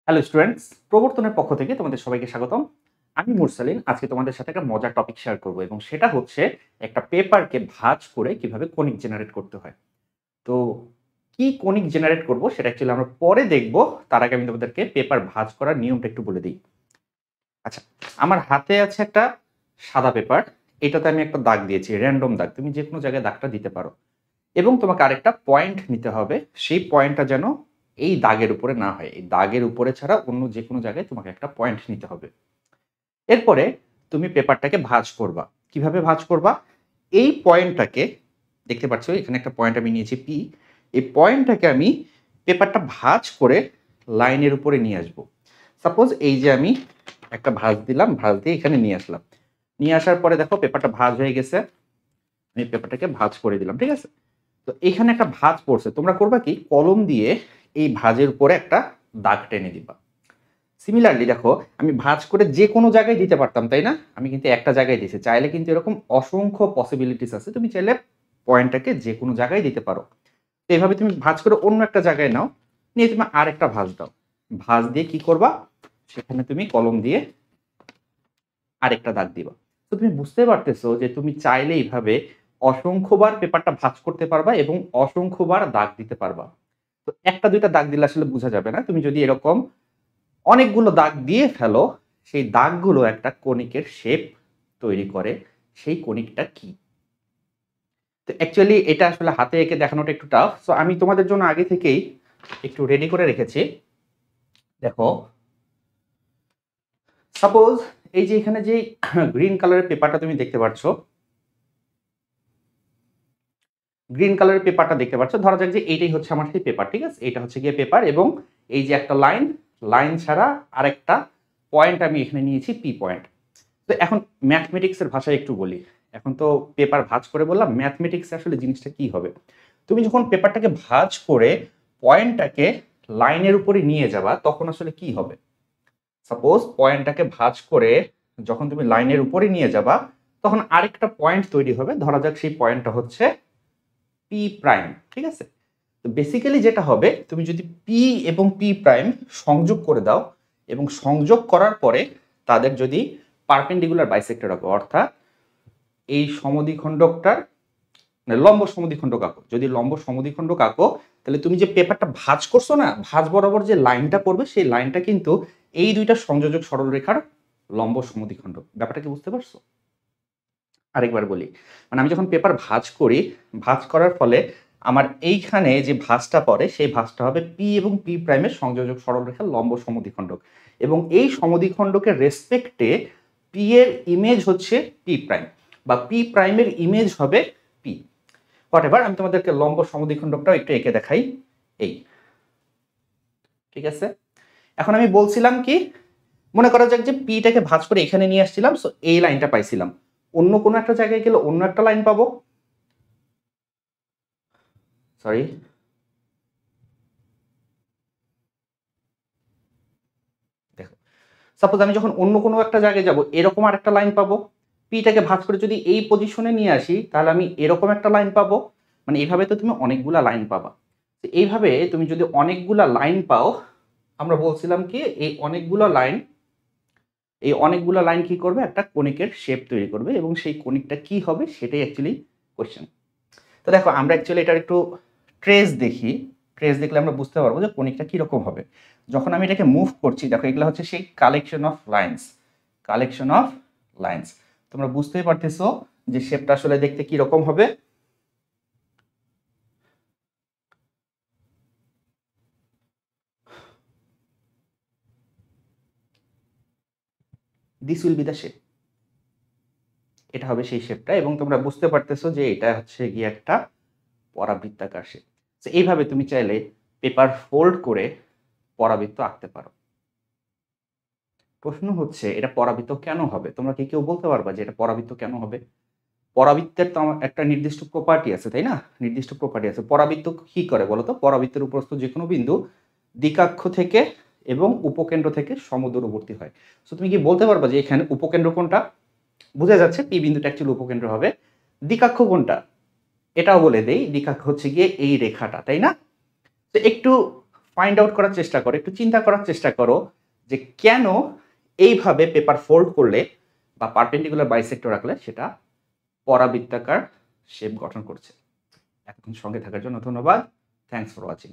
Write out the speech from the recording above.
Hello students, প্রবর্তনের পক্ষ থেকে তোমাদের সবাইকে স্বাগতম। আমি মুরসালিন। আজকে তোমাদের সাথে একটা মজার টপিক শেয়ার করব এবং সেটা হচ্ছে একটা পেপারকে ভাঁজ করে কিভাবে কনিক জেনারেট করতে হয়। তো কি কনিক জেনারেট করব সেটা অ্যাকচুয়ালি আমরা পরে দেখব। তার আগে আমি তোমাদেরকে পেপার ভাঁজ করার নিয়মটা একটু বলে দিই। আচ্ছা, আমার হাতে আছে একটা সাদা পেপার। এটাতে আমি একটা দাগ দিয়েছি, র‍্যান্ডম দাগ। তুমি যে কোনো জায়গায় দাগটা দিতে পারো এবং তোমাকে আরেকটা পয়েন্ট নিতে হবে। সেই পয়েন্টটা যেন এই দাগের উপরে না হয়। এই দাগের উপরে ছাড়া অন্য যে কোনো জায়গায় তোমাকে একটা পয়েন্ট নিতে হবে। এরপরে তুমি পেপারটাকে ভাঁজ করবা। কিভাবে ভাঁজ করবা? এই পয়েন্টটাকে দেখতে পাচ্ছ, এখানে একটা পয়েন্ট আমি নিয়েছি পি। এই পয়েন্টটাকে আমি পেপারটা ভাঁজ করে লাইনের উপরে নিয়ে আসব। সাপোজ এই যে আমি একটা ভাঁজ দিলাম, ভাঁজ দিয়ে এখানে নিয়ে আসলাম। নিয়ে আসার পরে দেখো পেপারটা ভাঁজ হয়ে গেছে। আমি পেপারটাকে ভাঁজ করে দিলাম, ঠিক আছে? তো এখানে একটা ভাঁজ পড়ছে। তোমরা করবা কি, কলম দিয়ে এই ভাঁজের উপরে একটা দাগ টেনে দিবা। সিমিলারলি দেখো, আমি ভাঁজ করে যে কোনো জায়গায় দিতে পারতাম, তাই না? আমি কিন্তু একটা জায়গায় দিয়েছি। চাইলে কিন্তু এরকম অসংখ্য পসিবিলিটিস আছে। তুমি চাইলে পয়েন্টটাকে যে কোনো জায়গায় দিতে পারো। তো এভাবে তুমি ভাঁজ করে অন্য একটা জায়গায় নাও, নিয়ে তুমি আরেকটা ভাঁজ দাও। ভাঁজ দিয়ে কি করবা, সেখানে তুমি কলম দিয়ে আরেকটা দাগ দিবা। তো তুমি বুঝতে পারতেছো যে তুমি চাইলে এইভাবে অসংখ্যবার পেপারটা ভাঁজ করতে পারবা এবং অসংখ্যবার দাগ দিতে পারবা। তো একটা দুইটা দাগ দিলে আসলে বোঝা যাবে না। তুমি যদি এরকম অনেকগুলো দাগ দিয়ে ফেলো, সেই দাগগুলো একটা কণিকের শেপ তৈরি করে। সেই কণিকটা কি? তো অ্যাকচুয়ালি এটা আসলে হাতে এঁকে দেখানোটা একটু টাফ। সো আমি তোমাদের জন্য আগে থেকেই একটু রেডি করে রেখেছি। দেখো, সাপোজ এই যে এখানে যে গ্রিন কালারের পেপারটা তুমি দেখতে পাচ্ছ, গ্রিন কালারের পেপারটা দেখতে পাচ্ছ, ধরা যাক যে এইটাই হচ্ছে আমার সেই পেপার, ঠিক আছে? এটা হচ্ছে গিয়ে পেপার এবং এই যে একটা লাইন, লাইন ছাড়া আরেকটা পয়েন্ট আমি এখানে নিয়েছি, পি পয়েন্ট। তো এখন ম্যাথমেটিক্সের ভাষায় একটু বলি। এখন তো পেপার ভাঁজ করে বললাম, ম্যাথমেটিক্সে আসলে জিনিসটা কি হবে? তুমি যখন পেপারটাকে ভাঁজ করে পয়েন্টটাকে লাইনের উপরে নিয়ে যাবা, তখন আসলে কি হবে? সাপোজ পয়েন্টটাকে ভাঁজ করে যখন তুমি লাইনের উপরে নিয়ে যাবা, তখন আরেকটা পয়েন্ট তৈরি হবে। ধরা যাক সেই পয়েন্টটা হচ্ছে পি প্রাইম, ঠিক আছে? তো বেসিক্যালি যেটা হবে, তুমি যদি পি এবং পি প্রাইম সংযোগ করে দাও এবং সংযোগ করার পরে তাদের যদি পারপেন্ডিকুলার বাইসেক্টর আঁকো, অর্থাৎ এই সমদ্বিখণ্ডকটার লম্ব সমদ্বিখণ্ডক আঁকো। যদি লম্ব সমদ্বিখণ্ডক আঁকো, তাহলে তুমি যে পেপারটা ভাঁজ করছো না, ভাঁজ বরাবর যে লাইনটা পড়বে, সেই লাইনটা কিন্তু এই দুইটা সংযোজক সরলরেখার লম্ব সমদ্বিখণ্ডক। ব্যাপারটা কি বুঝতে পারছো? আরেকবার বলি, মানে আমি যখন পেপার ভাঁজ করি, ভাঁজ করার ফলে আমার এইখানে যে ভাঁজটা পড়ে, সেই ভাঁজটা হবে পি এবং পি প্রাইমের সংযোজক সরলরেখার লম্ব সমদ্বিখণ্ডক এবং এই সমদ্বিখণ্ডকের রেসপেক্টে পি এর ইমেজ হচ্ছে পি প্রাইম বা পি প্রাইমের ইমেজ হবে পি। হোয়াটএভার, আমি তোমাদেরকে লম্ব সমদ্বিখণ্ডকটাও একটু এঁকে দেখাই। এই, ঠিক আছে? এখন আমি বলছিলাম কি, মনে করা যাক যে পিটাকে ভাঁজ করে এখানে নিয়ে আসছিলাম, সো এই লাইনটা পাইছিলাম। অন্য কোনো একটা জায়গায় গেলে অন্য একটা লাইন পাবো। সরি, দেখো, সাপোজ আমি যখন অন্য কোনো একটা জায়গায় যাব, এরকম আরেকটা লাইন পাবো। পিটাকে ভাঁজ করে যদি এই পজিশনে নিয়ে আসি, তাহলে আমি এরকম একটা লাইন পাবো। মানে এইভাবে তো তুমি অনেকগুলা লাইন পাবা। তো এইভাবে তুমি যদি অনেকগুলা লাইন পাও, আমরা বলছিলাম কি এই অনেকগুলা লাইন কি করবে, একটা কণিকের শেপ তৈরি করবে এবং সেই কণিকটা কি হবে সেটাই অ্যাকচুয়ালি কোয়েশ্চেন। তো দেখো, আমরা অ্যাকচুয়ালি এটার একটু ট্রেস দেখি। ট্রেস দেখলে আমরা বুঝতে পারবো যে কণিকটা কীরকম হবে। যখন আমি এটাকে মুভ করছি, দেখো এগুলো হচ্ছে সেই collection of lines, collection of lines. তোমরা বুঝতেই পারতেছো যে শেপটা আসলে দেখতে কীরকম হবে। This will be the shape. এটা হবে সেই শেপটা এবং তোমরা বুঝতে পারতেছো যে এটা হচ্ছে গিয়ে একটা পরাবৃত্তাকার শেপ। তো এইভাবে তুমি চাইলে পেপার ফোল্ড করে পরাবৃত্ত আঁকতে পারো। প্রশ্ন হচ্ছে, এটা পরাবৃত্ত কেন হবে? তোমরা কি কেউ বলতে পারবা যে এটা পরাবৃত্ত কেন হবে? পরাবৃত্তের তো একটা নির্দিষ্ট প্রপার্টি আছে, তাই না? নির্দিষ্ট প্রপার্টি আছে। পরাবৃত্ত কি করে বলো তো? পরাবৃত্তের উপরস্থ যে কোনো বিন্দু দ্বিকাক্ষ থেকে এবং উপকেন্দ্র থেকে সমদূরবর্তী হয়। সো তুমি কি বলতে পারবা যে এখানে উপকেন্দ্র কোনটা? বোঝা যাচ্ছে পি বিন্দুটা অ্যাকচুয়ালি উপকেন্দ্র হবে। দ্বিকাক্ষ কোনটা? এটাও বলে দেই, দ্বিকাক্ষ হচ্ছে গিয়ে এই রেখাটা, তাই না? তো একটু ফাইন্ড আউট করার চেষ্টা করো, একটু চিন্তা করার চেষ্টা করো যে কেন এইভাবে পেপার ফোল্ড করলে বা পারপেন্ডিকুলার বাইসেক্টর রাখলে সেটা পরাবৃত্তাকার শেপ গঠন করছে। এতক্ষণ সঙ্গে থাকার জন্য ধন্যবাদ। Thanks for watching.